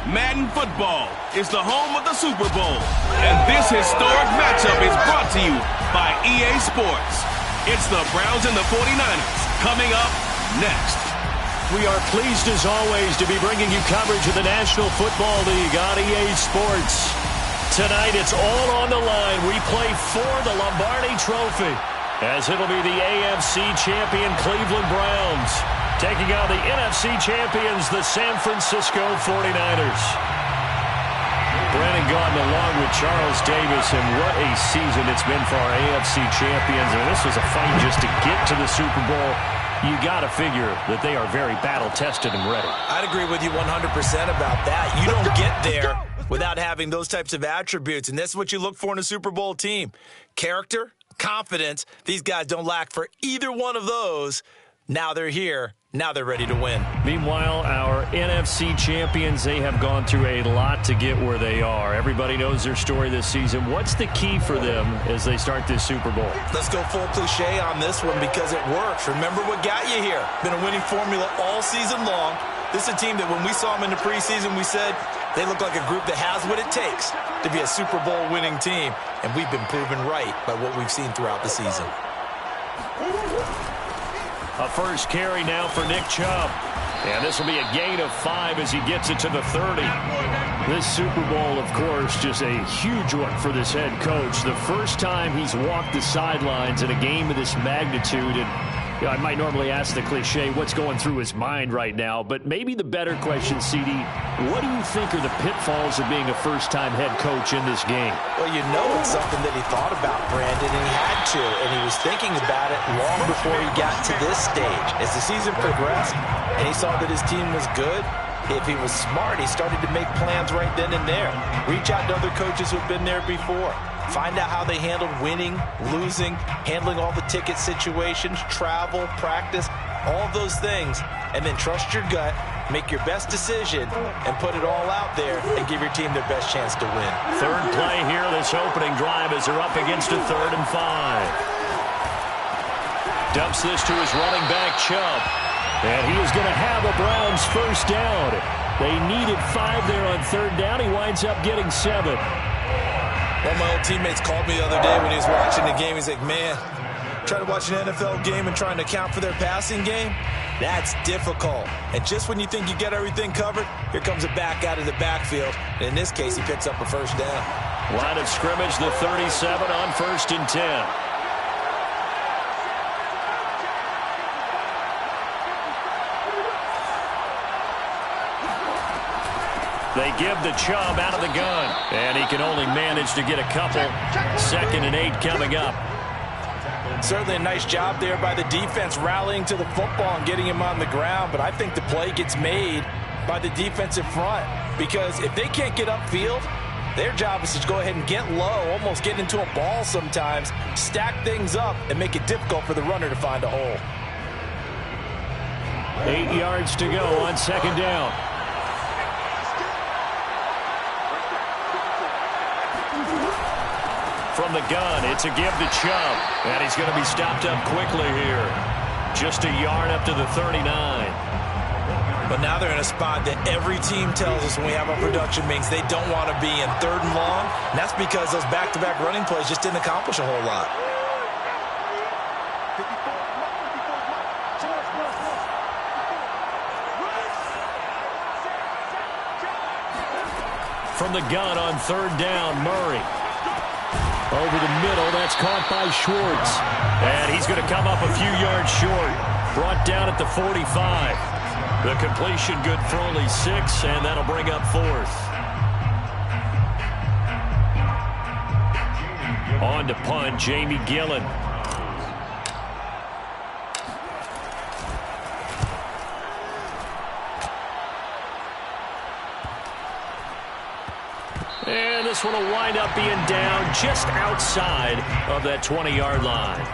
Madden Football is the home of the Super Bowl, and this historic matchup is brought to you by EA Sports. It's the Browns and the 49ers coming up next. We are pleased, as always, to be bringing you coverage of the National Football League on EA Sports. Tonight, it's all on the line. We play for the Lombardi Trophy, as it'll be the AFC champion Cleveland Browns taking on the NFC champions, the San Francisco 49ers. Brandon Gaudin along with Charles Davis, and what a season it's been for our AFC champions. And this was a fight just to get to the Super Bowl. You got to figure that they are very battle-tested and ready. I'd agree with you 100% about that. You don't get there without having those types of attributes, and that's what you look for in a Super Bowl team. Character, confidence. These guys don't lack for either one of those. Now they're here. Now they're ready to win. Meanwhile, our NFC champions, they have gone through a lot to get where they are. Everybody knows their story this season. What's the key for them as they start this Super Bowl? Let's go full cliche on this one because it works. Remember what got you here. Been a winning formula all season long. This is a team that when we saw them in the preseason, we said they look like a group that has what it takes to be a Super Bowl winning team. And we've been proven right by what we've seen throughout the season. A first carry now for Nick Chubb. And this will be a gain of 5 as he gets it to the 30. This Super Bowl, of course, just a huge one for this head coach. The first time he's walked the sidelines in a game of this magnitude. And you know, I might normally ask the cliche, what's going through his mind right now? But maybe the better question, CD, what do you think are the pitfalls of being a first-time head coach in this game? Well, you know it's something that he thought about, Brandon, and he had to. And he was thinking about it long before he got to this stage. As the season progressed and he saw that his team was good, if he was smart, he started to make plans right then and there. Reach out to other coaches who've been there before. Find out how they handled winning, losing, handling all the ticket situations, travel, practice, all of those things. And then trust your gut, make your best decision, and put it all out there and give your team their best chance to win. Third play here, this opening drive as they're up against a 3rd and 5. Dumps this to his running back, Chubb. And he is going to have a Browns first down. They needed 5 there on 3rd down. He winds up getting 7. One of my old teammates called me the other day when he was watching the game. He's like, man, trying to watch an NFL game and trying to account for their passing game, that's difficult. And just when you think you get everything covered, here comes a back out of the backfield. And in this case, he picks up a first down. Line of scrimmage, the 37 on 1st and 10. They give the Chubb out of the gun, and he can only manage to get a couple. 2nd and 8 coming up. Certainly a nice job there by the defense rallying to the football and getting him on the ground, but I think the play gets made by the defensive front because if they can't get upfield, their job is to go ahead and get low, almost get into a ball sometimes, stack things up, and make it difficult for the runner to find a hole. 8 yards to go on 2nd down. From the gun, it's a give to Chubb. And he's going to be stopped up quickly here. Just a yard up to the 39. But now they're in a spot that every team tells us when we have our production meetings they don't want to be in 3rd and long. And that's because those back-to-back running plays just didn't accomplish a whole lot. From the gun on 3rd down, Murray. Over the middle, that's caught by Schwartz. And he's going to come up a few yards short. Brought down at the 45. The completion good for only 6, and that'll bring up 4th. On to punt, Jamie Gillen. And this one will wind up being down just outside of that 20-yard line.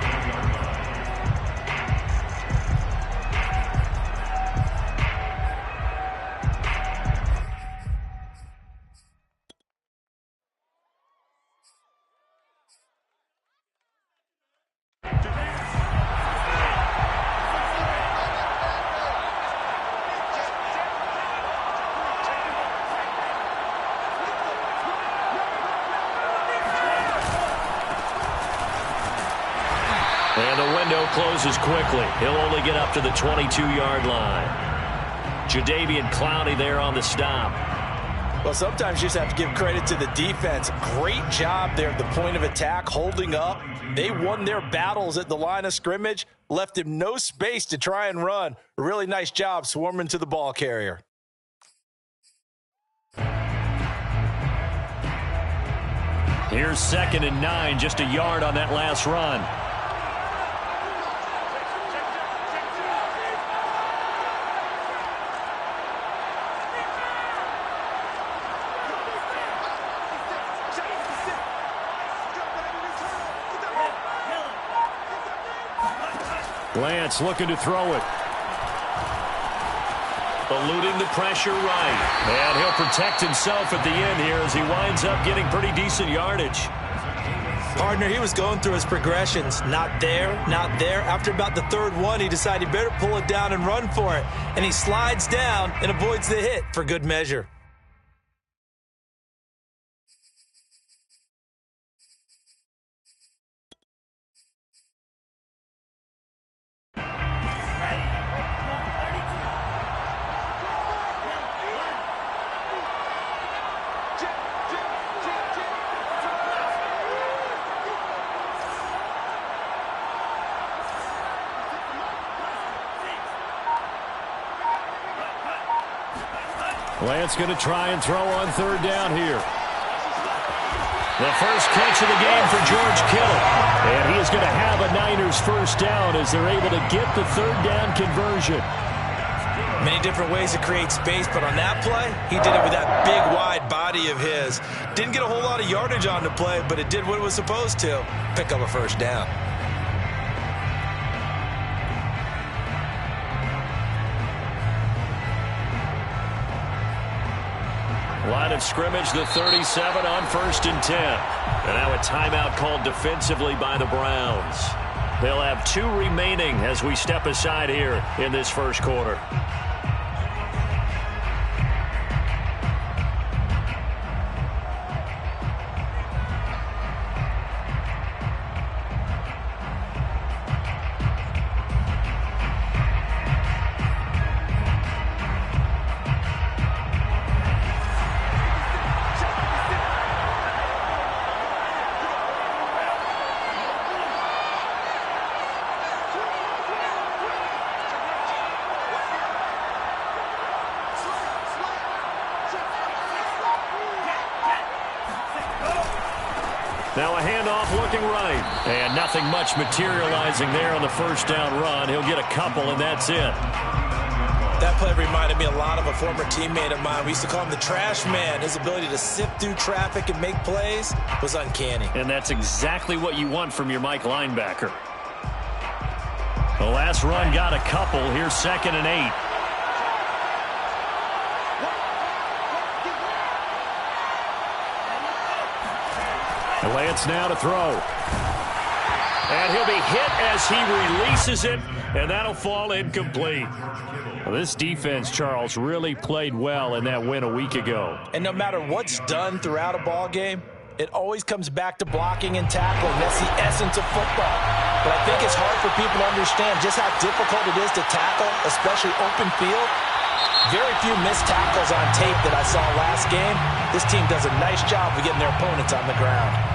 window closes quickly. He'll only get up to the 22-yard line. Jadeveon Clowney there on the stop. Well, sometimes you just have to give credit to the defense. Great job there at the point of attack, holding up. They won their battles at the line of scrimmage, left him no space to try and run. A really nice job swarming to the ball carrier. Here's 2nd and 9, just a yard on that last run. Lance looking to throw it. Eluding the pressure right. And he'll protect himself at the end here as he winds up getting pretty decent yardage. Partner, he was going through his progressions. Not there, not there. After about the third one, he decided he better pull it down and run for it. And he slides down and avoids the hit for good measure. Lance going to try and throw on 3rd down here. The first catch of the game for George Kittle. And he is going to have a Niners first down as they're able to get the 3rd down conversion. Many different ways to create space, but on that play, he did it with that big, wide body of his. Didn't get a whole lot of yardage on the play, but it did what it was supposed to. Pick up a first down. Line of scrimmage, the 37 on 1st and 10. And now a timeout called defensively by the Browns. They'll have 2 remaining as we step aside here in this first quarter. Now a handoff looking right. And nothing much materializing there on the first down run. He'll get a couple, and that's it. That play reminded me a lot of a former teammate of mine. We used to call him the trash man. His ability to sift through traffic and make plays was uncanny. And that's exactly what you want from your Mike linebacker. The last run got a couple. Here's 2nd and 8. Lance now to throw. And he'll be hit as he releases it, and that'll fall incomplete. Well, this defense, Charles, really played well in that win a week ago. And no matter what's done throughout a ball game, it always comes back to blocking and tackling. That's the essence of football. But I think it's hard for people to understand just how difficult it is to tackle, especially open field. Very few missed tackles on tape that I saw last game. This team does a nice job of getting their opponents on the ground.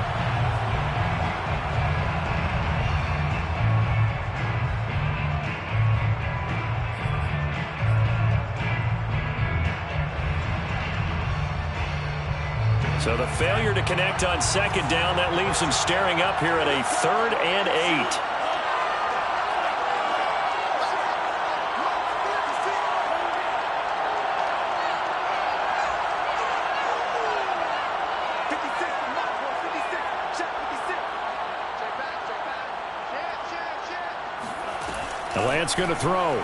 So the failure to connect on 2nd down, that leaves him staring up here at a 3rd and 8. The Lance going to throw.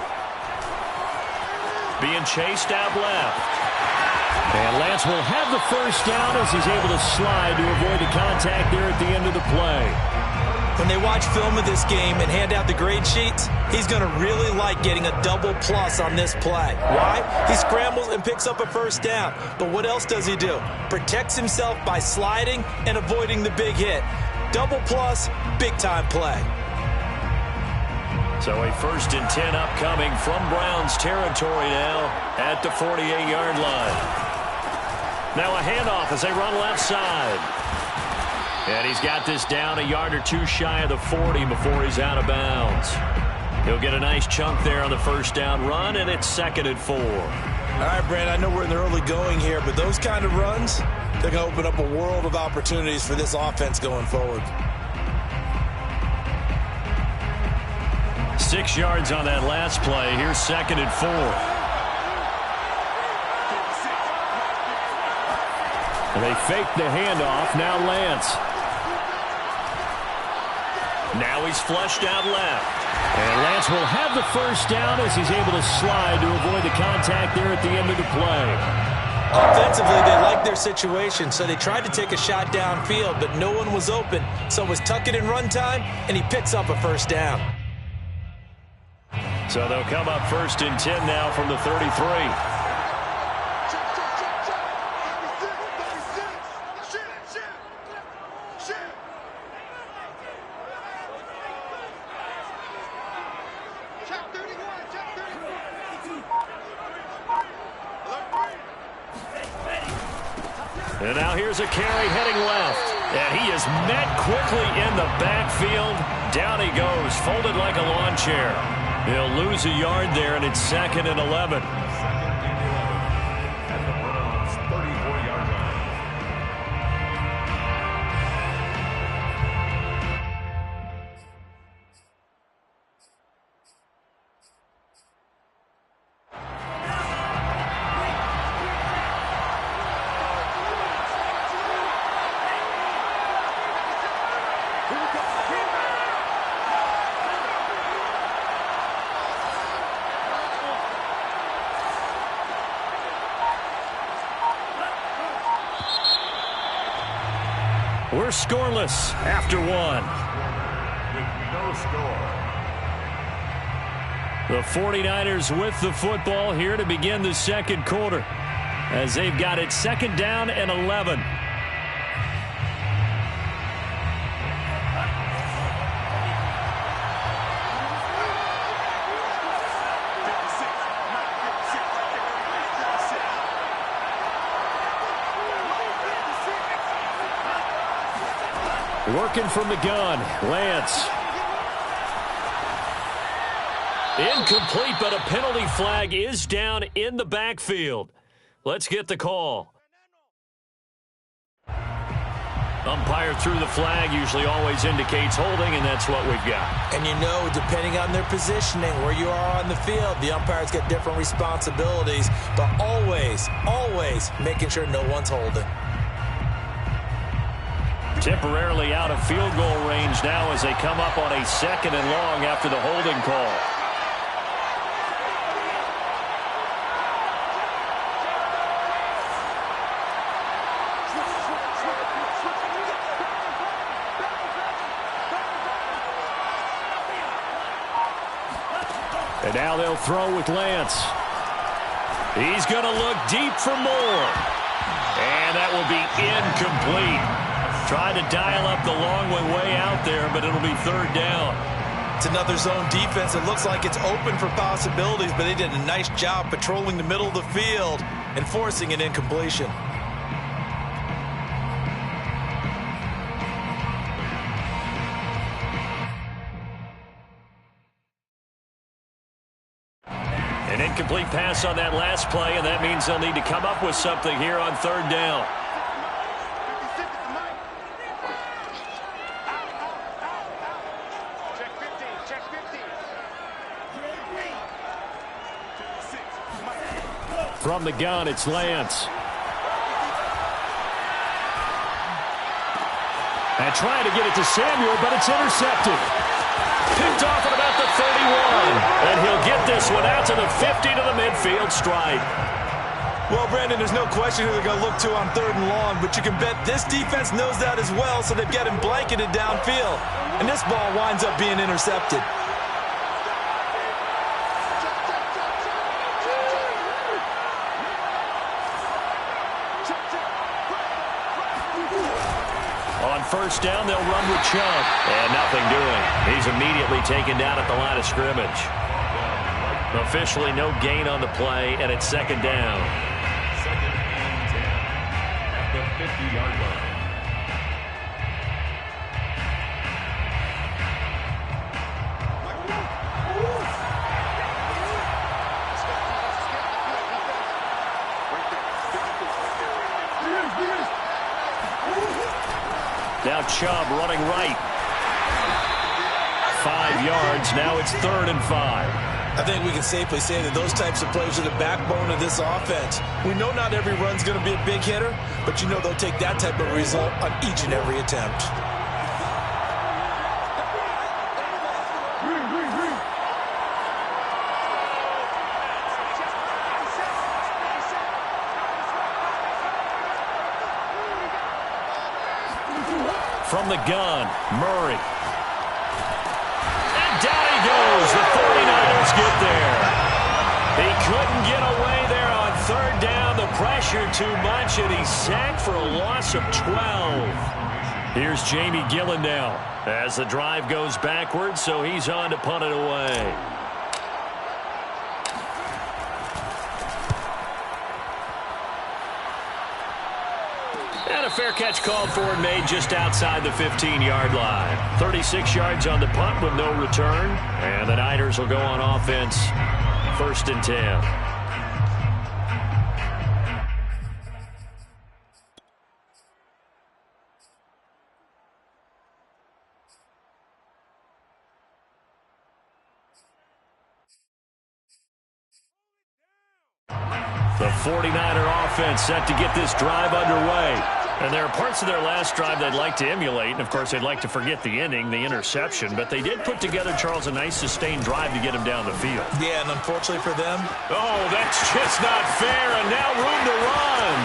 Being chased out left. And Lance will have the first down as he's able to slide to avoid the contact there at the end of the play. When they watch film of this game and hand out the grade sheets, he's going to really like getting a double plus on this play. Why? He scrambles and picks up a first down. But what else does he do? Protects himself by sliding and avoiding the big hit. Double plus, big time play. So a 1st and 10 upcoming from Browns territory now at the 48-yard line. Now a handoff as they run left side. And he's got this down a yard or two shy of the 40 before he's out of bounds. He'll get a nice chunk there on the 1st down run, and it's 2nd and 4. All right, Brandon, I know we're in the early going here, but those kind of runs, they're going to open up a world of opportunities for this offense going forward. 6 yards on that last play. Here's 2nd and 4. And they fake the handoff. Now Lance. Now he's flushed out left. And Lance will have the 1st down as he's able to slide to avoid the contact there at the end of the play. Offensively, they liked their situation, so they tried to take a shot downfield, but no one was open. So it was tuck it in run time, and he picks up a 1st down. So they'll come up 1st and 10 now from the 33. And now here's a carry heading left. And he is met quickly in the backfield. Down he goes, folded like a lawn chair. He'll lose a yard there, and it's 2nd and 11. We're scoreless after 1. The 49ers with the football here to begin the 2nd quarter as they've got it 2nd down and 11. Working from the gun, Lance. Incomplete, but a penalty flag is down in the backfield. Let's get the call. Umpire threw the flag, usually always indicates holding, and that's what we've got. And you know, depending on their positioning, where you are on the field, the umpires get different responsibilities, but always, always making sure no one's holding. Temporarily out of field goal range now as they come up on a 2nd and long after the holding call. And now they'll throw with Lance. He's going to look deep for more. And that will be incomplete. Tried to dial up the long way out there, but it'll be 3rd down. It's another zone defense. It looks like it's open for possibilities, but they did a nice job patrolling the middle of the field and forcing an incompletion. An incomplete pass on that last play, and that means they'll need to come up with something here on 3rd down. From the gun, it's Lance. And trying to get it to Samuel, but it's intercepted. Picked off at about the 31. And he'll get this one out to the 50 to the midfield stripe. Well, Brandon, there's no question who they're going to look to on 3rd and long, but you can bet this defense knows that as well, so they've got him blanketed downfield. And this ball winds up being intercepted. On first down, they'll run with Chubb. And nothing doing. He's immediately taken down at the line of scrimmage. Officially no gain on the play, and it's second down. Second and 10 at the 50-yard line. Now Chubb running right. 5 yards. Now it's 3rd and 5. I think we can safely say that those types of plays are the backbone of this offense. We know not every run's going to be a big hitter, but you know they'll take that type of result on each and every attempt. From the gun, Murray. And down he goes. The 49ers get there. He couldn't get away there on 3rd down. The pressure too much, and he's sacked for a loss of 12. Here's Jamie Gillen now as the drive goes backwards, so he's on to punt it away. And a fair catch called for and made just outside the 15-yard line. 36 yards on the punt with no return. And the Niners will go on offense. 1st and 10. The 49er offense set to get this drive underway. And there are parts of their last drive they'd like to emulate. And, of course, they'd like to forget the inning, the interception. But they did put together, Charles, a nice sustained drive to get him down the field. Yeah, and unfortunately for them. Oh, that's just not fair. And now room to run.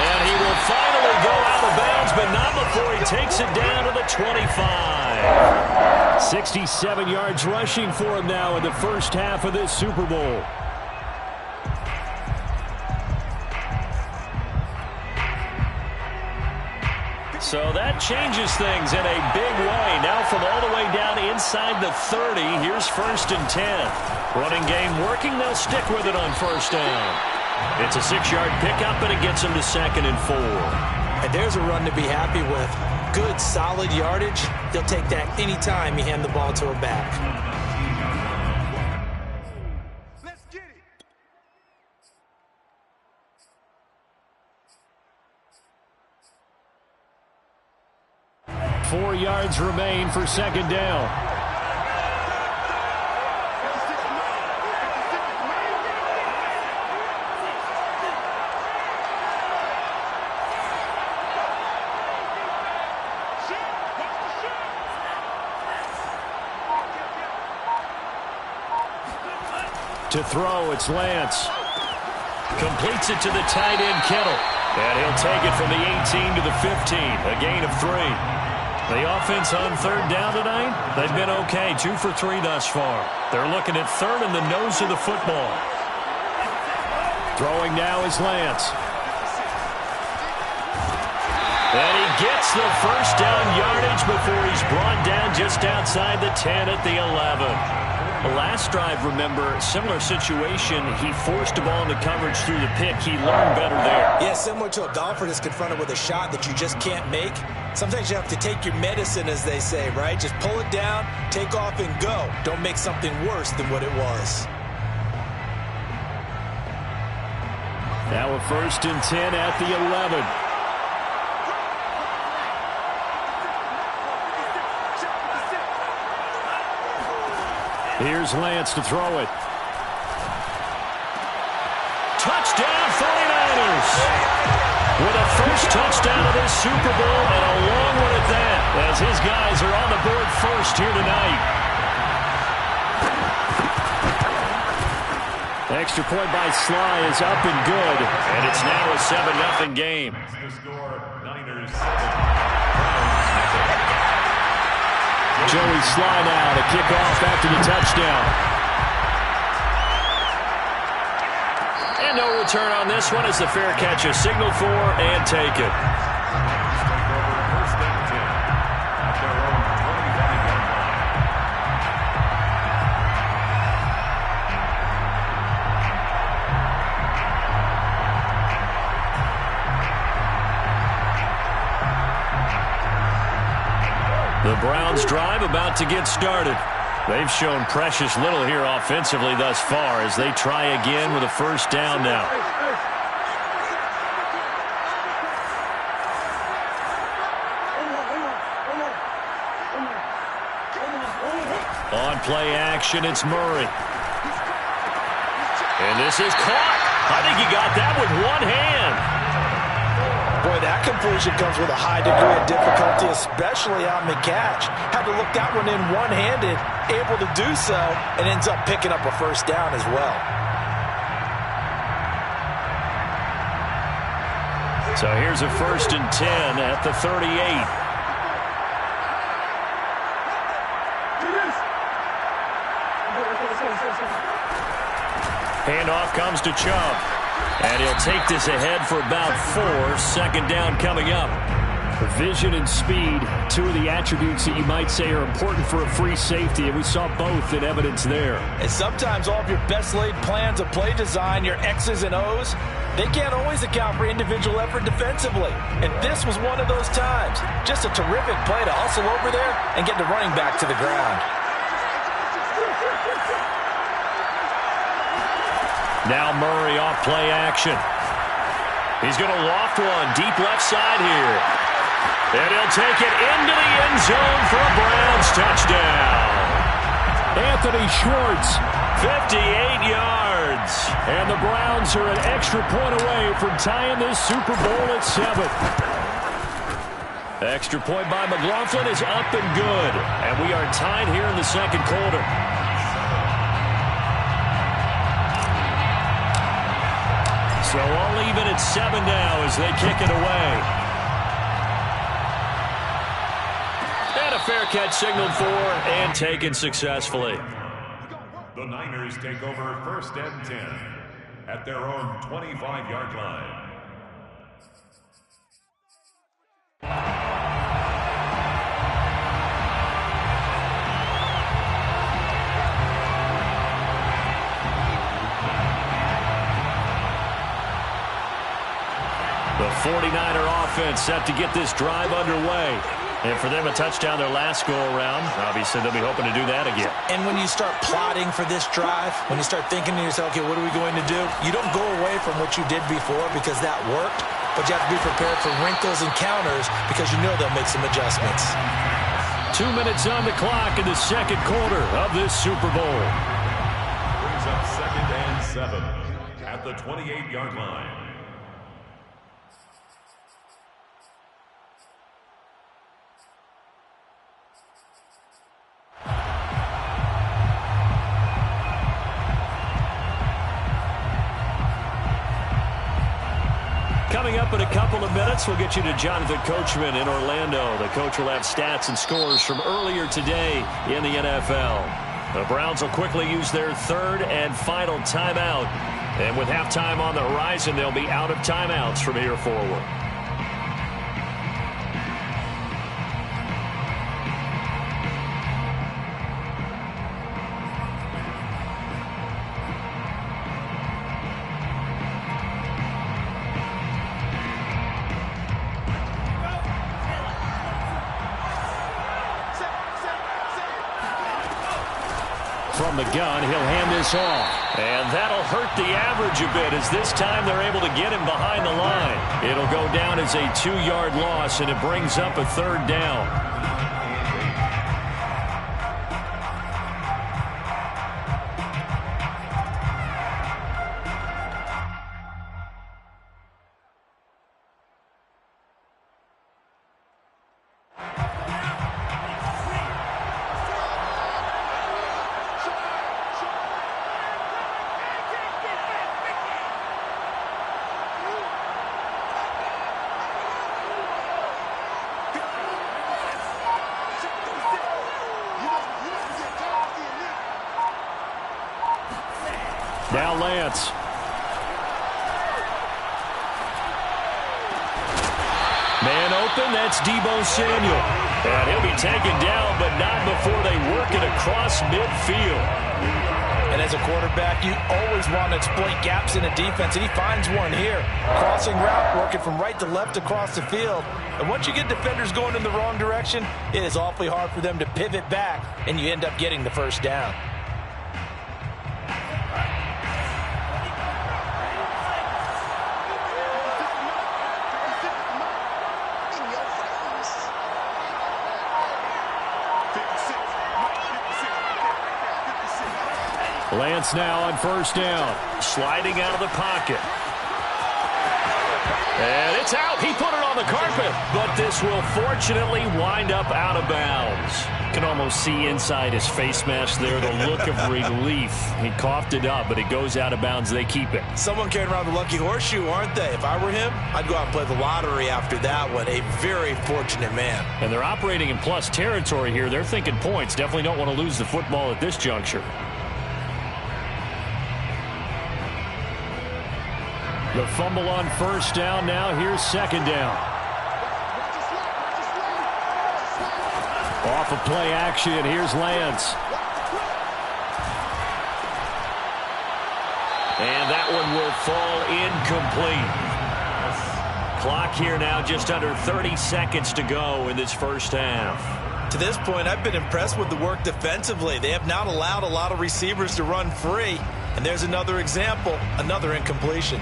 And he will finally go out of bounds, but not before he takes it down to the 25. 67 yards rushing for him now in the first half of this Super Bowl. So that changes things in a big way. Now from all the way down inside the 30, here's 1st and 10. Running game working, they'll stick with it on 1st down. It's a 6-yard pickup, and it gets him to 2nd and 4. And there's a run to be happy with. Good, solid yardage. They'll take that anytime you hand the ball to a back. Let's get it. 4 yards remain for 2nd down. To throw, it's Lance. Completes it to the tight end, Kittle. And he'll take it from the 18 to the 15, a gain of 3. The offense on 3rd down tonight, they've been okay, 2 for 3 thus far. They're looking at 3rd in the nose of the football. Throwing now is Lance. And he gets the 1st down yardage before he's brought down just outside the 10 at the 11. The last drive, remember, similar situation. He forced the ball into coverage through the pick. He learned better there. Yeah, similar to a golfer that's confronted with a shot that you just can't make. Sometimes you have to take your medicine, as they say, right? Just pull it down, take off, and go. Don't make something worse than what it was. Now a 1st and 10 at the 11. Here's Lance to throw it. Touchdown, 49ers! With a first touchdown of this Super Bowl, and a long one at that, as his guys are on the board first here tonight. Extra point by Sly is up and good, and it's now a 7-0 game. The score, Niners 7. Joey Sly now to kick off after the touchdown. And no return on this one as the fair catch is signaled for and taken. The Browns' drive about to get started. They've shown precious little here offensively thus far as they try again with a first down now. On play action, it's Murray. And this is caught. I think he got that with one hand. Boy, that completion comes with a high degree of difficulty, especially on the catch. Had to look that one in one-handed, able to do so, and ends up picking up a first down as well. So here's a 1st and 10 at the 38. Handoff comes to Chubb. And he'll take this ahead for about 4. 2nd down coming up. Vision and speed, two of the attributes that you might say are important for a free safety, and we saw both in evidence there. And sometimes all of your best laid plans of play design, your X's and O's, they can't always account for individual effort defensively. And this was one of those times. Just a terrific play to hustle over there and get the running back to the ground. Now Murray off play action. He's going to loft one deep left side here. And he'll take it into the end zone for a Browns touchdown. Anthony Schwartz. 58 yards. And the Browns are an extra point away from tying this Super Bowl at 7. Extra point by McLaughlin is up and good. And we are tied here in the 2nd quarter. So all even at 7 now as they kick it away. And a fair catch signaled for and taken successfully. The Niners take over 1st and 10 at their own 25-yard line. The 49er offense set to get this drive underway. And for them, a touchdown their last go-around. Obviously, they'll be hoping to do that again. And when you start plotting for this drive, when you start thinking to yourself, okay, what are we going to do? You don't go away from what you did before because that worked, but you have to be prepared for wrinkles and counters because you know they'll make some adjustments. 2 minutes on the clock in the 2nd quarter of this Super Bowl. Brings up 2nd and 7 at the 28-yard line. Coming up in a couple of minutes, we'll get you to Jonathan Coachman in Orlando. The coach will have stats and scores from earlier today in the NFL. The Browns will quickly use their 3rd and final timeout. And with halftime on the horizon, they'll be out of timeouts from here forward. From the gun, he'll hand this off. And that'll hurt the average a bit as this time they're able to get him behind the line. It'll go down as a 2-yard loss, and it brings up a 3rd down. Now Lance. Man open, that's Deebo Samuel. And he'll be taken down, but not before they work it across midfield. And as a quarterback, you always want to exploit gaps in a defense, and he finds one here. Crossing route, working from right to left across the field. And once you get defenders going in the wrong direction, it is awfully hard for them to pivot back, and you end up getting the first down. Lance now on first down. Sliding out of the pocket. And it's out. He put it on the carpet. But this will fortunately wind up out of bounds. You can almost see inside his face mask there the look of relief. He coughed it up, but it goes out of bounds. They keep it. Someone carrying around the lucky horseshoe, aren't they? If I were him, I'd go out and play the lottery after that one. A very fortunate man. And they're operating in plus territory here. They're thinking points. Definitely don't want to lose the football at this juncture. The fumble on first down. Now here's second down. Off of play action. Here's Lance. And that one will fall incomplete. Clock here now just under 30 seconds to go in this first half. To this point, I've been impressed with the work defensively. They have not allowed a lot of receivers to run free. And there's another example, another incompletion.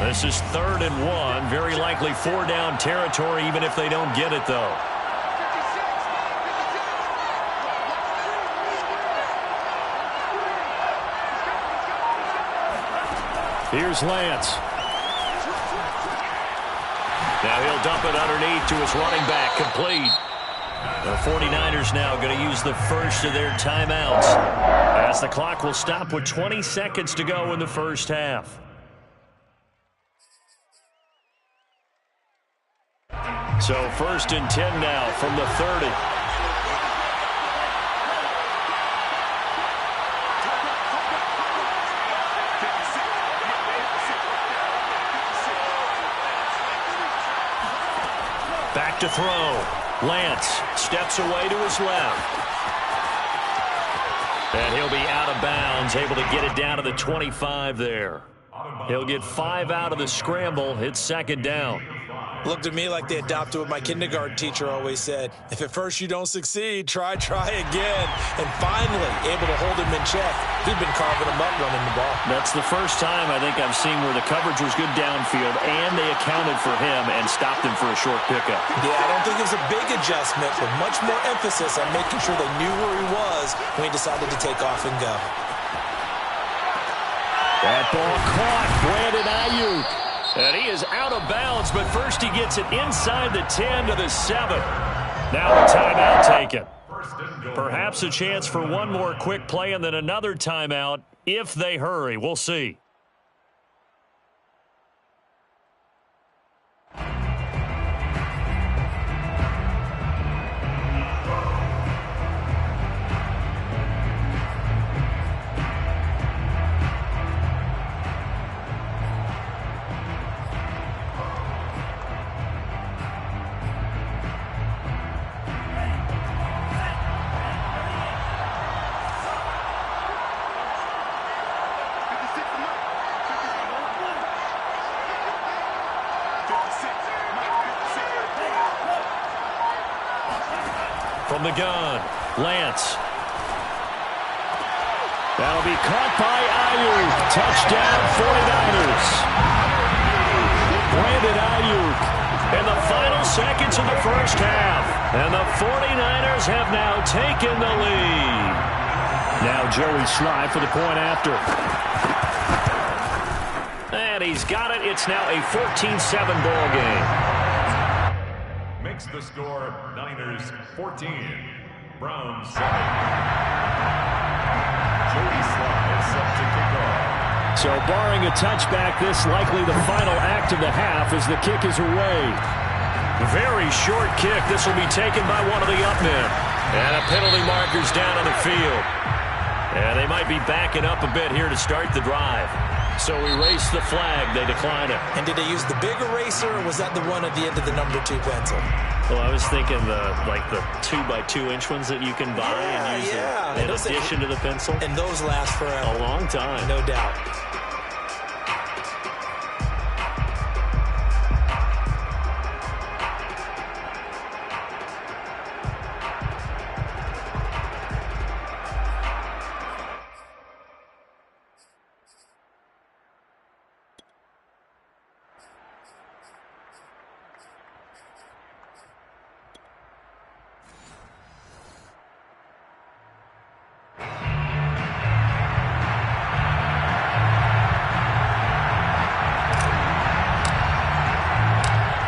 This is 3rd and 1. Very likely 4-down territory, even if they don't get it, though. Here's Lance. Now he'll dump it underneath to his running back. Complete. The 49ers now going to use the first of their timeouts, as the clock will stop with 20 seconds to go in the first half. So 1st and 10 now from the 30. Back to throw. Lance steps away to his left. And he'll be out of bounds, able to get it down to the 25 there. He'll get 5 out of the scramble. It's 2nd down. Looked at me like they adopted what my kindergarten teacher always said. If at first you don't succeed, try again. And finally, able to hold him in check. He'd been carving him up running the ball. That's the first time I think I've seen where the coverage was good downfield and they accounted for him and stopped him for a short pickup. Yeah, I don't think it was a big adjustment, but much more emphasis on making sure they knew where he was when he decided to take off and go. That ball caught. Brandon Ayuk. And he is out of bounds, but first he gets it inside the 10 to the 7. Now a timeout taken. Perhaps a chance for one more quick play and then another timeout if they hurry. We'll see. From the gun, Lance. That'll be caught by Ayuk. Touchdown, 49ers. Brandon Ayuk. In the final seconds of the first half. And the 49ers have now taken the lead. Now Joey Slye for the point after. And he's got it. It's now a 14-7 ball game. Makes the score Niners 14, Browns 7. Joey Slye set to kick off. So barring a touchback, this likely the final act of the half as the kick is away. Very short kick. This will be taken by one of the up men. And a penalty marker's down on the field. And they might be backing up a bit here to start the drive. So erase the flag. They decline it. And did they use the big eraser, or was that the one at the end of the number 2 pencil? Well, I was thinking the 2x2 inch ones that you can buy and use in addition to the pencil. And those last forever. A long time. No doubt.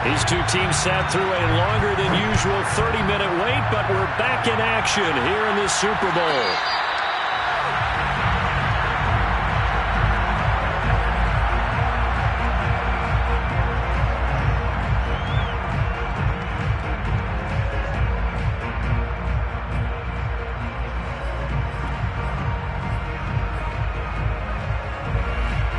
These two teams sat through a longer than usual 30-minute wait, but we're back in action here in the Super Bowl.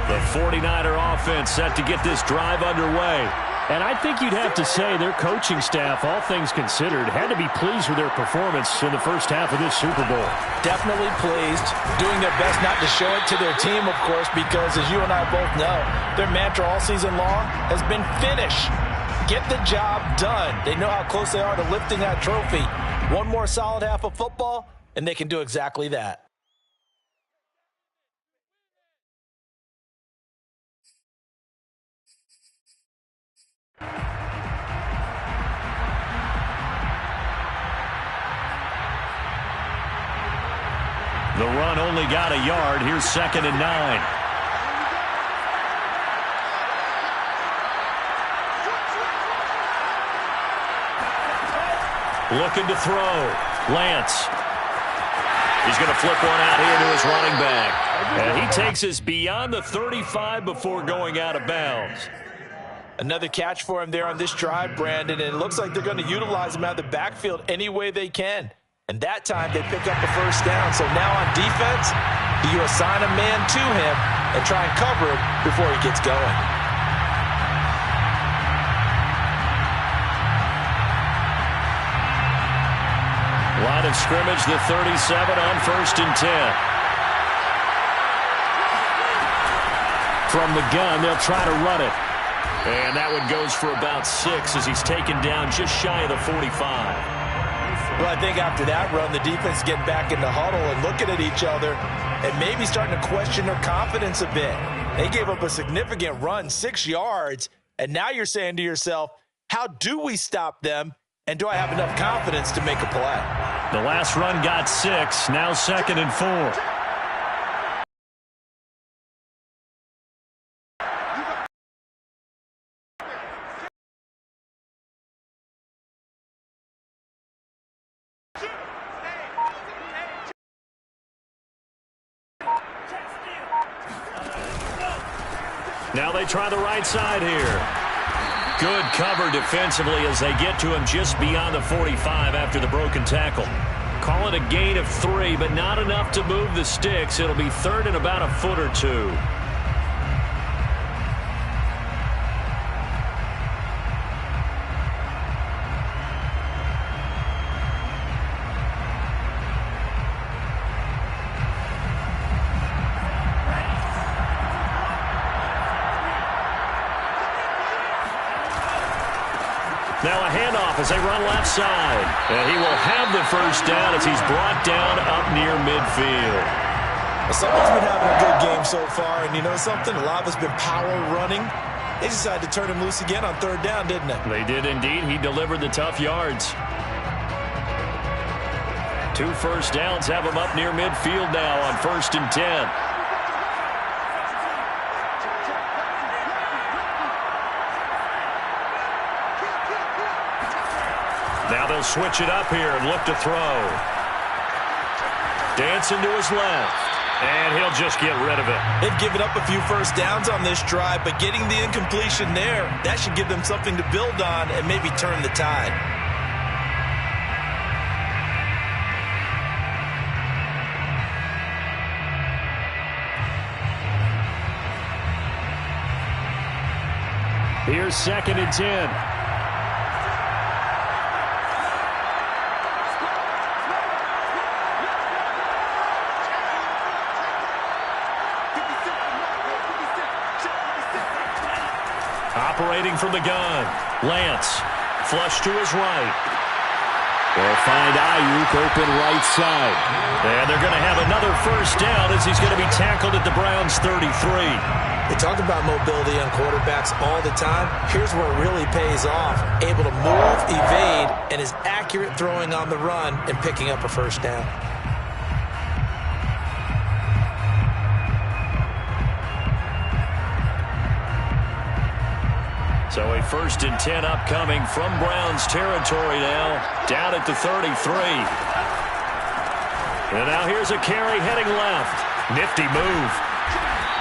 The 49er offense set to get this drive underway. And I think you'd have to say their coaching staff, all things considered, had to be pleased with their performance in the first half of this Super Bowl. Definitely pleased. Doing their best not to show it to their team, of course, because as you and I both know, their mantra all season long has been finish. Get the job done. They know how close they are to lifting that trophy. One more solid half of football, and they can do exactly that. The run only got a yard. Here's 2nd and 9. Looking to throw. Lance. He's going to flip one out here to his running back. And he takes us beyond the 35 before going out of bounds. Another catch for him there on this drive, Brandon, and it looks like they're going to utilize him out of the backfield any way they can. And that time they pick up the first down. So now on defense, do you assign a man to him and try and cover it before he gets going? Line of scrimmage, the 37 on 1st and 10. From the gun, they'll try to run it. And that one goes for about 6 as he's taken down just shy of the 45. Well, I think after that run, the defense getting back in the huddle and looking at each other and maybe starting to question their confidence a bit. They gave up a significant run, 6 yards, and now you're saying to yourself, how do we stop them, and do I have enough confidence to make a play? The last run got 6, now 2nd and 4. Now they try the right side here. Good cover defensively as they get to him just beyond the 45 after the broken tackle. Call it a gain of 3, but not enough to move the sticks. It'll be 3rd and about a foot or 2. Now a handoff as they run left side. And he will have the first down as he's brought down up near midfield. Well, someone's been having a good game so far, and you know something? A lot of it's been power running. They decided to turn him loose again on 3rd down, didn't they? They did indeed. He delivered the tough yards. 2 first downs have him up near midfield now on 1st and 10. Now they'll switch it up here and look to throw. Dancing to his left. And he'll just get rid of it. They've given up a few first downs on this drive, but getting the incompletion there, that should give them something to build on and maybe turn the tide. Here's 2nd and 10. Operating from the gun. Lance. Flush to his right. They'll find Ayuk open right side. And they're going to have another first down as he's going to be tackled at the Browns' 33. They talk about mobility on quarterbacks all the time. Here's where it really pays off. Able to move, evade, and is accurate throwing on the run and picking up a first down. So a 1st and 10 upcoming from Browns territory now, down at the 33. And now here's a carry heading left. Nifty move.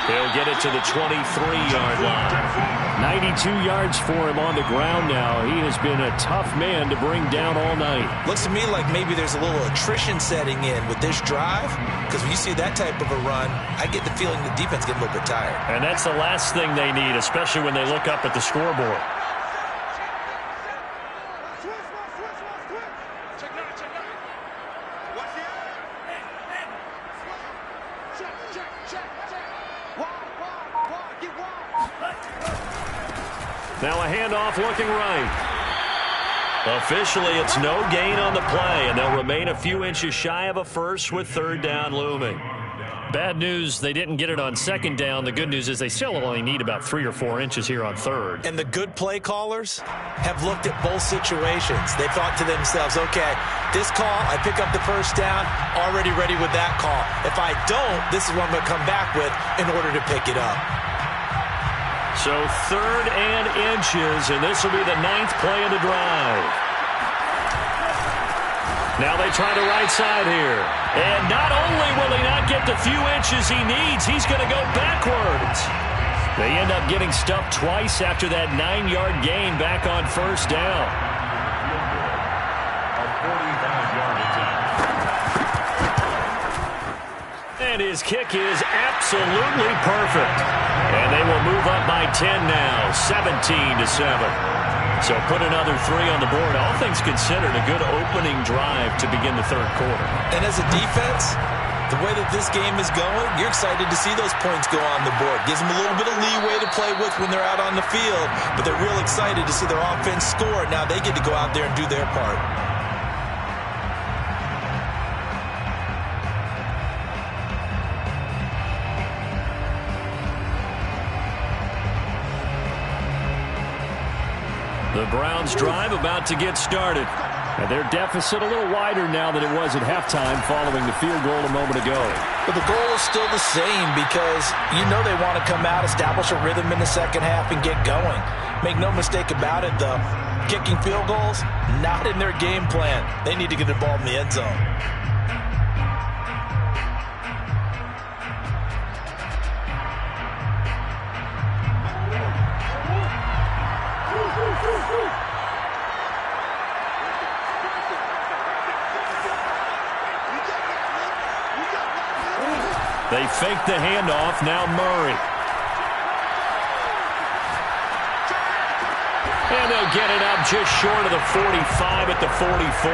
He'll get it to the 23-yard line. 92 yards for him on the ground now. He has been a tough man to bring down all night. Looks to me like maybe there's a little attrition setting in with this drive, because when you see that type of a run, I get the feeling the defense gets a little bit tired. And that's the last thing they need, especially when they look up at the scoreboard. Now a handoff looking right. Officially, it's no gain on the play, and they'll remain a few inches shy of a first with 3rd down looming. Bad news, they didn't get it on 2nd down. The good news is they still only need about 3 or 4 inches here on 3rd. And the good play callers have looked at both situations. They thought to themselves, okay, this call, I pick up the first down, already ready with that call. If I don't, this is what I'm going to come back with in order to pick it up. So 3rd and inches, and this will be the 9th play of the drive. Now they try the right side here. And not only will he not get the few inches he needs, he's going to go backwards. They end up getting stuffed twice after that 9-yard gain back on 1st down. A 45-yard attempt. And his kick is absolutely perfect. And they will move up by 10 now, 17-7. So put another 3 on the board. All things considered, a good opening drive to begin the 3rd quarter. And as a defense, the way that this game is going, you're excited to see those points go on the board. Gives them a little bit of leeway to play with when they're out on the field, but they're real excited to see their offense score. Now they get to go out there and do their part. The Browns drive about to get started. And their deficit a little wider now than it was at halftime following the field goal a moment ago. But the goal is still the same because you know they want to come out, establish a rhythm in the second half, and get going. Make no mistake about it, though. Kicking field goals, not in their game plan. They need to get the ball in the end zone. They fake the handoff. Now Murray. And they'll get it up just short of the 45 at the 44.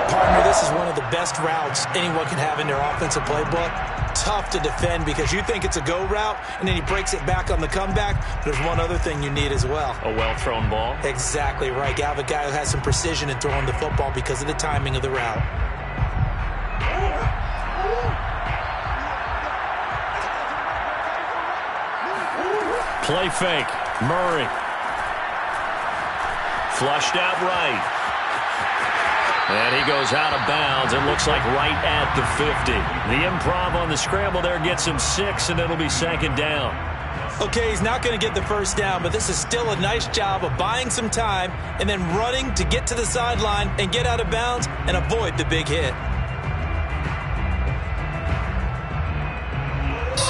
Partner, this is one of the best routes anyone can have in their offensive playbook. Tough to defend because you think it's a go route, and then he breaks it back on the comeback. There's one other thing you need as well. A well-thrown ball. Exactly right. You have a guy who has some precision in throwing the football because of the timing of the route. Play fake. Murray. Flushed out right. And he goes out of bounds. It looks like right at the 50. The improv on the scramble there gets him 6, and it'll be 2nd down. Okay, he's not going to get the first down, but this is still a nice job of buying some time and then running to get to the sideline and get out of bounds and avoid the big hit.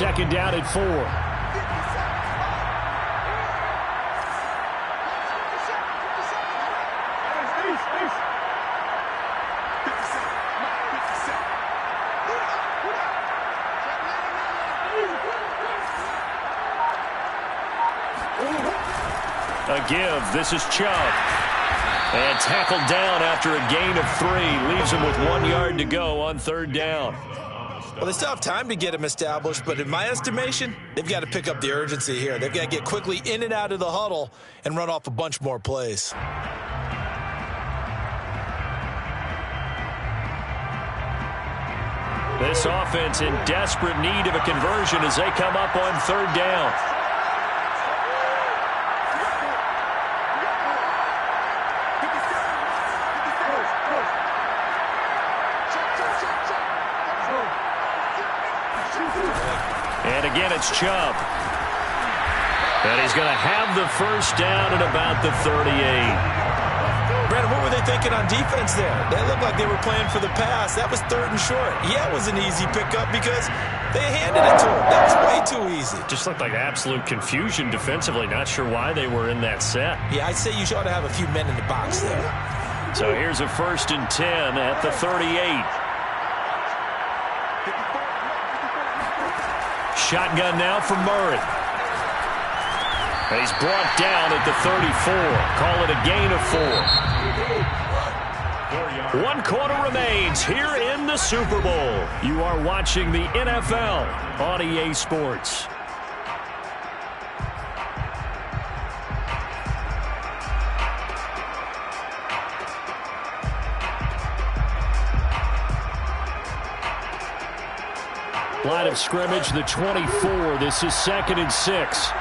second down at 4. A give. This is Chubb. And tackled down after a gain of 3. Leaves him with 1 yard to go on third down. Well, they still have time to get him established, but in my estimation, they've got to pick up the urgency here. They've got to get quickly in and out of the huddle and run off a bunch more plays. This offense in desperate need of a conversion as they come up on third down. And again, it's Chubb. And he's going to have the first down at about the 38. Brandon, what were they thinking on defense there? They looked like they were playing for the pass. That was third and short. Yeah, it was an easy pickup because they handed it to him. That was way too easy. Just looked like absolute confusion defensively. Not sure why they were in that set. Yeah, I'd say you ought to have a few men in the box there. So here's a 1st and 10 at the 38. Shotgun now for Murray. And he's brought down at the 34. Call it a gain of 4. 1 quarter remains here in the Super Bowl. You are watching the NFL on EA Sports. Line of scrimmage, the 24. This is 2nd and 6.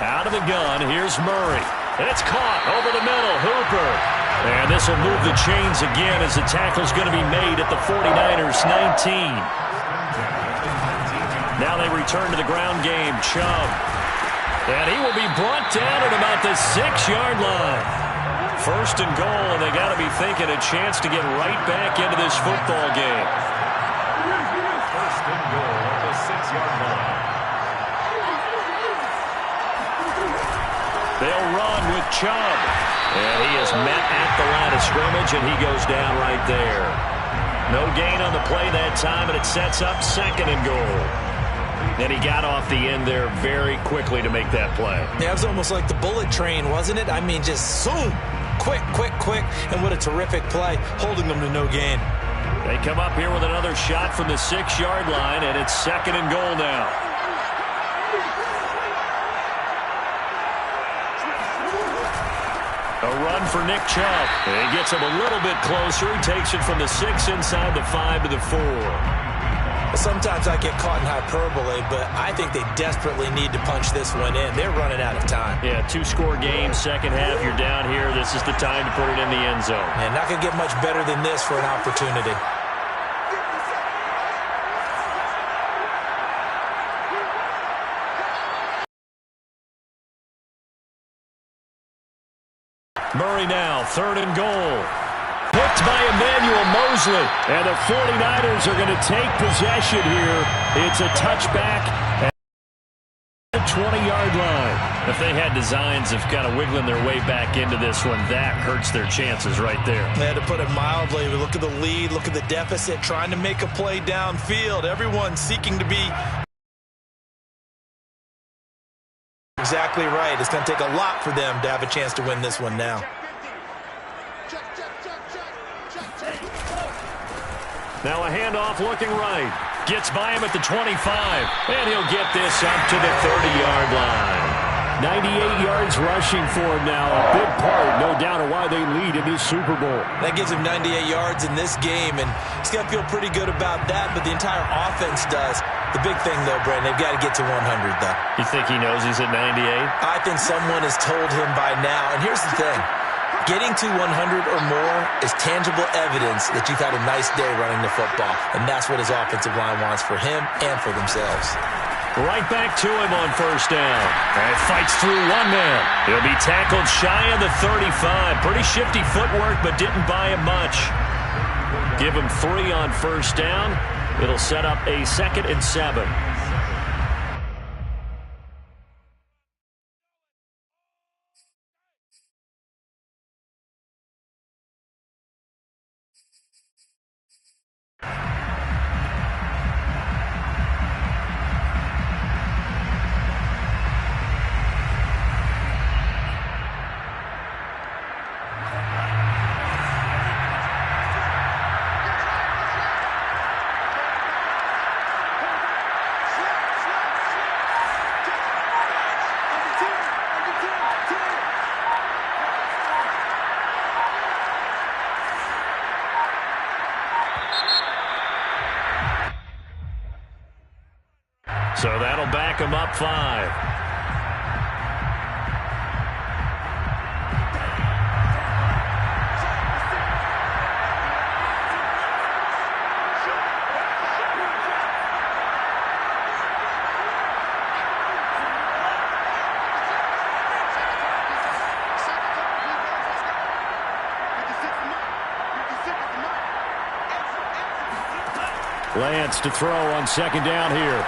Out of the gun, here's Murray. And it's caught over the middle, Hooper. And this will move the chains again as the tackle's going to be made at the 49ers 19. Now they return to the ground game. Chubb. And he will be brought down at about the 6-yard line. 1st and goal, and they got to be thinking a chance to get right back into this football game. 1st and goal at the 6-yard line. They'll run with Chubb. And he is met at the line of scrimmage, and he goes down right there. No gain on the play that time, and it sets up 2nd and goal. And he got off the end there very quickly to make that play. Yeah, it was almost like the bullet train, wasn't it? I mean, just zoom. Quick, quick, quick. And what a terrific play, holding them to no gain. They come up here with another shot from the 6-yard line, and it's 2nd and goal now. A run for Nick Chubb. And he gets him a little bit closer. He takes it from the 6 inside the 5 to the 4. Sometimes I get caught in hyperbole, but I think they desperately need to punch this one in. They're running out of time. Yeah, 2-score game, second half, you're down here. This is the time to put it in the end zone. And not going to get much better than this for an opportunity. Murray now, 3rd and goal. Picked by Emmanuel Mosley. And the 49ers are going to take possession here. It's a touchback at the 20-yard line. If they had designs of kind of wiggling their way back into this one, that hurts their chances right there. They had to put it mildly. Look at the lead. Look at the deficit. Trying to make a play downfield. Everyone seeking to be exactly right. It's going to take a lot for them to have a chance to win this one now. Now a handoff looking right. Gets by him at the 25. And he'll get this up to the 30-yard line. 98 yards rushing for him now. A big part, no doubt, of why they lead in this Super Bowl. That gives him 98 yards in this game, and he's got to feel pretty good about that, but the entire offense does. The big thing, though, Brandon, they've got to get to 100, though. You think he knows he's at 98? I think someone has told him by now. And here's the thing. Getting to 100 or more is tangible evidence that you've had a nice day running the football. And that's what his offensive line wants for him and for themselves. Right back to him on first down. And fights through one man. He'll be tackled shy of the 35. Pretty shifty footwork, but didn't buy him much. Give him 3 on first down. It'll set up a 2nd and 7. So that'll back him up 5. Lance to throw on 2nd down here.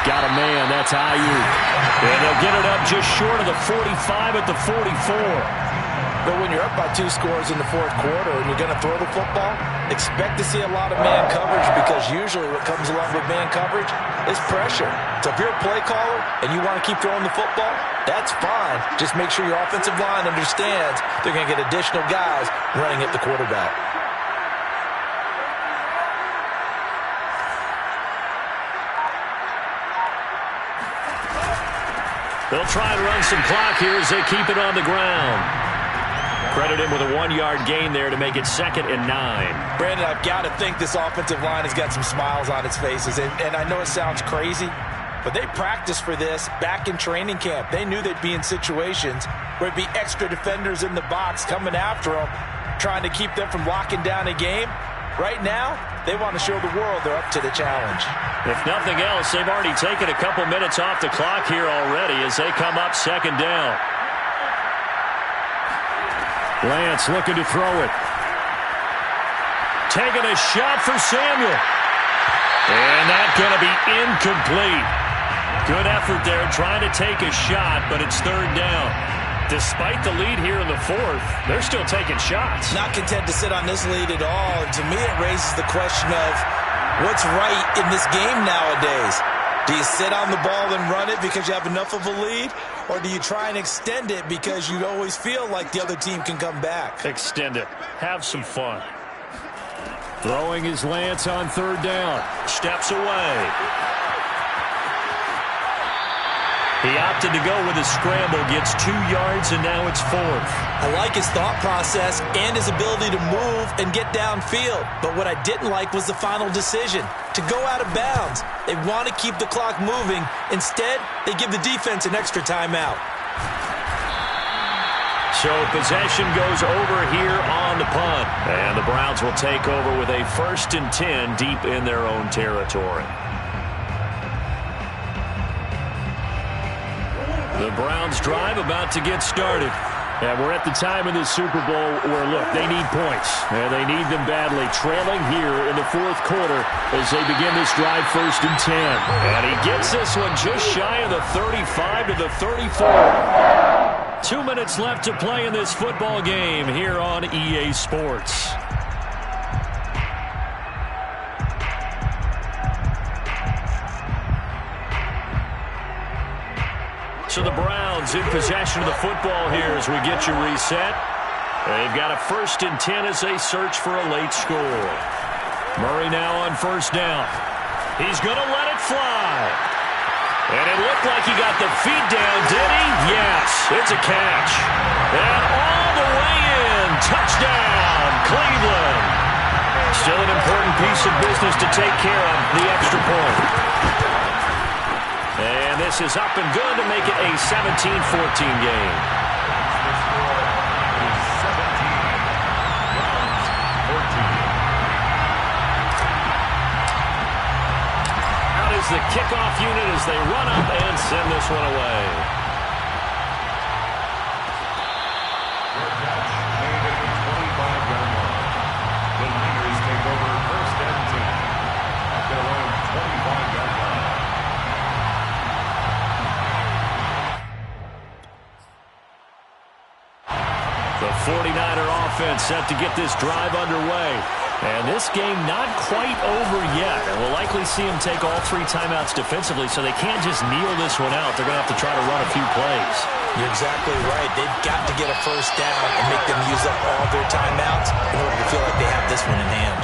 Got a man, that's Ayuk. And they'll get it up just short of the 45 at the 44. But when you're up by 2 scores in the 4th quarter and you're going to throw the football, expect to see a lot of man coverage, because usually what comes along with man coverage is pressure. So if you're a play caller and you want to keep throwing the football, that's fine. Just make sure your offensive line understands they're going to get additional guys running at the quarterback. They'll try and run some clock here as they keep it on the ground. Credit him with a 1-yard gain there to make it 2nd and 9. Brandon, I've got to think this offensive line has got some smiles on its faces. And I know it sounds crazy, but they practiced for this back in training camp. They knew they'd be in situations where it'd be extra defenders in the box coming after them, trying to keep them from locking down a game. Right now, they want to show the world they're up to the challenge. If nothing else, they've already taken a couple minutes off the clock here already as they come up 2nd down. Lance looking to throw it. Taking a shot for Samuel. And that's going to be incomplete. Good effort there trying to take a shot, but it's 3rd down. Despite the lead here in the 4th, they're still taking shots. Not content to sit on this lead at all. And to me, it raises the question of what's right in this game nowadays. Do you sit on the ball and run it because you have enough of a lead? Or do you try and extend it because you always feel like the other team can come back? Extend it. Have some fun. Throwing his Lance on 3rd down. Steps away. He opted to go with a scramble, gets 2 yards, and now it's 4th. I like his thought process and his ability to move and get downfield. But what I didn't like was the final decision, to go out of bounds. They want to keep the clock moving. Instead, they give the defense an extra timeout. So possession goes over here on the punt. And the Browns will take over with a 1st and 10 deep in their own territory. The Browns drive about to get started. And we're at the time in the Super Bowl where, look, they need points. And they need them badly. Trailing here in the 4th quarter as they begin this drive 1st and 10. And he gets this one just shy of the 35 to the 34. 2 minutes left to play in this football game here on EA Sports. So the Browns in possession of the football here as we get you reset. They've got a 1st and 10 as they search for a late score. Murray now on 1st down. He's going to let it fly. And it looked like he got the feet down, did he? Yes, it's a catch. And all the way in. Touchdown, Cleveland. Still an important piece of business to take care of, the extra point. And this is up and good to make it a 17-14 game. they run up and send this one away. Their catch made at the 25-yard line. The Niners take over first and 10 at their own 25-yard line. The 49er offense set to get this drive underway. And this game not quite over yet. And we'll likely see them take all 3 timeouts defensively, so they can't just kneel this one out. They're going to have to try to run a few plays. You're exactly right. They've got to get a first down and make them use up all their timeouts in order to feel like they have this one in hand.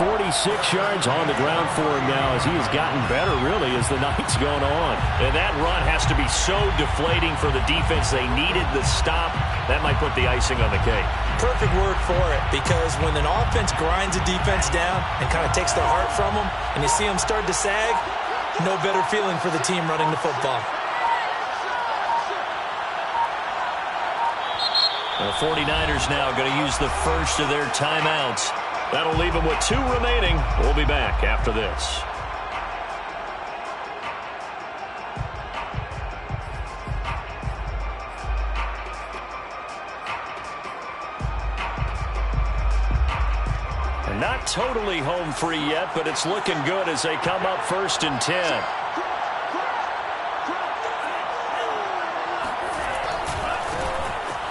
146 yards on the ground for him now as he has gotten better, really, as the night's gone on. And that run has to be so deflating for the defense. They needed the stop. That might put the icing on the cake. Perfect word for it, because when an offense grinds a defense down and kind of takes their heart from them, and you see them start to sag, no better feeling for the team running the football. The 49ers now going to use the first of their timeouts. That'll leave them with 2 remaining. We'll be back after this. And not totally home free yet, but it's looking good as they come up first and 10.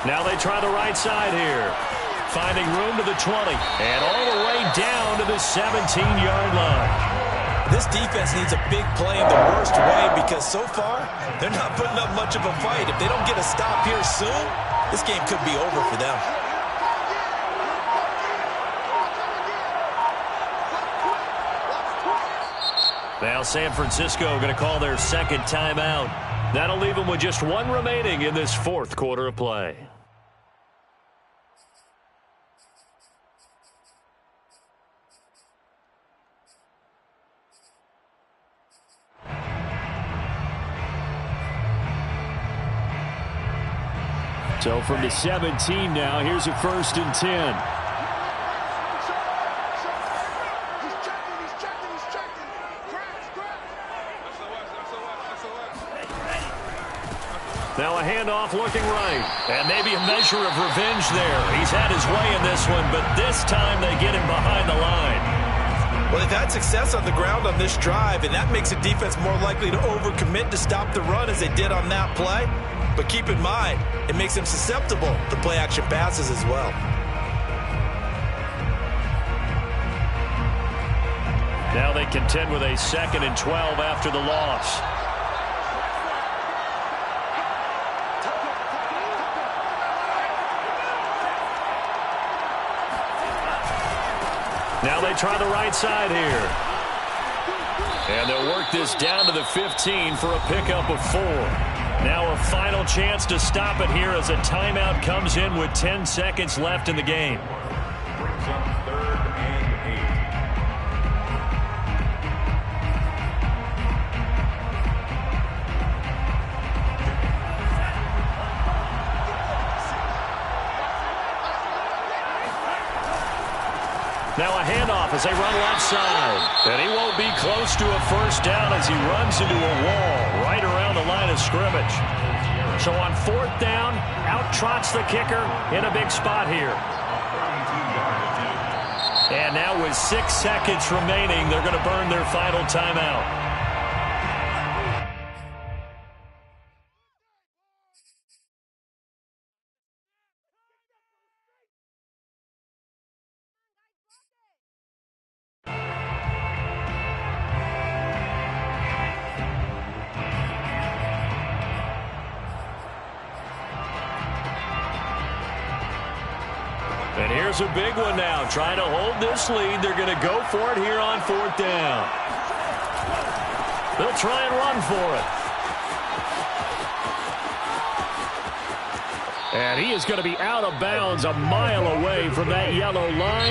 Now they try the right side here. Finding room to the 20. And all the way down to the 17-yard line. This defense needs a big play in the worst way, because so far, they're not putting up much of a fight. If they don't get a stop here soon, this game could be over for them. Now San Francisco going to call their second timeout. That'll leave them with just 1 remaining in this 4th quarter of play. So from the 17 now, here's a first and 10. Now a handoff looking right. And maybe a measure of revenge there. He's had his way in this one, but this time they get him behind the line. Well, they've had success on the ground on this drive, and that makes a defense more likely to overcommit to stop the run as they did on that play. But keep in mind, it makes them susceptible to play-action passes as well. Now they contend with a 2nd and 12 after the loss. Now they try the right side here. And they'll work this down to the 15 for a pickup of 4. Now a final chance to stop it here as a timeout comes in with 10 seconds left in the game. Brings up 3rd and 8. Now a handoff as they run left side. And he won't be close to a first down as he runs into a wall right around the line of scrimmage. So on 4th down, out trots the kicker in a big spot here. And now with 6 seconds remaining, they're going to burn their final timeout. And here's a big one now. Trying to hold this lead. They're going to go for it here on 4th down. They'll try and run for it. And he is going to be out of bounds a mile away from that yellow line.